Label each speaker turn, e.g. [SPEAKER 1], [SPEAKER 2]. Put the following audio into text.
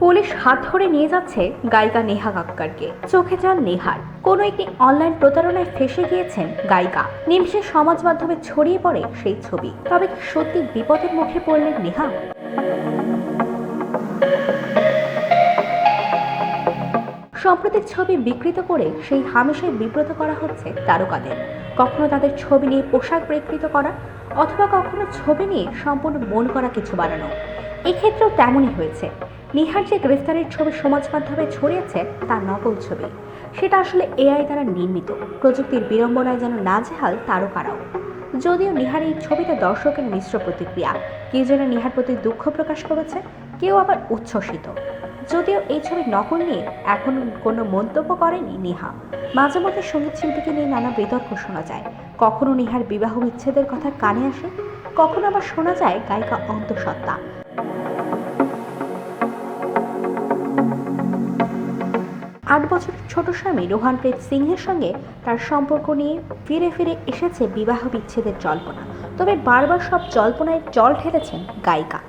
[SPEAKER 1] Police হাত ধরে নিয়ে যাচ্ছে গায়িকা নেহা কক্করকে। চোখে জল নেহার। কোনো একটি অনলাইন প্রতারণায় ফেঁসে গিয়েছেন গায়িকা। নিমিষে সমাজ মাধ্যমে ছড়িয়ে পড়ে সেই ছবি। তবে কি সত্যি বিপদের মুখে পড়লেন নেহা? সম্প্রতি ছবি বিকৃত করে সেই হামেশাই বিব্রত করা হচ্ছে তারকাদের। কখনো তাদের ছবি নিয়ে পোশাক বিকৃত করা, অথবা কখনো ছবি নিয়ে সম্পূর্ণ মন করা কিছু বানানো। এক্ষেত্রেও তেমনই হয়েছে। নিহার যে গ্রেফতারের ছবি সমাজ মাধ্যমে ছড়িয়েছে তার নকল ছবি। সেটা আসলে এআই দ্বারা নির্মিত। প্রযুক্তির বিড়ম্বনায় যেন নাজেহাল তারকারাও। যদিও নিহার এই ছবিতে দর্শকের মিশ্র প্রতিক্রিয়া। কেউ যেন নিহার প্রতি দুঃখ প্রকাশ করেছে, কেউ আবার উচ্ছ্বসিত। যদিও এই ছবির নকল নিয়ে এখন কোনো মন্তব্য করেনি নেহা। মাঝে মধ্যে সঙ্গীত শিল্পীকে নিয়ে নানা বিতর্ক শোনা যায়। কখনো নেহার বিবাহ বিচ্ছেদের কথা কানে আসে, কখনো আবার শোনা যায় গায়িকা অন্তঃসত্ত্বা। 8 বছরের ছোট স্বামী রোহানপ্রীত সিংহের সঙ্গে তার সম্পর্ক নিয়ে ফিরে ফিরে এসেছে বিবাহ বিচ্ছেদের জল্পনা। তবে বারবার সব জল্পনায় জল ঢেলেছেন গায়িকা।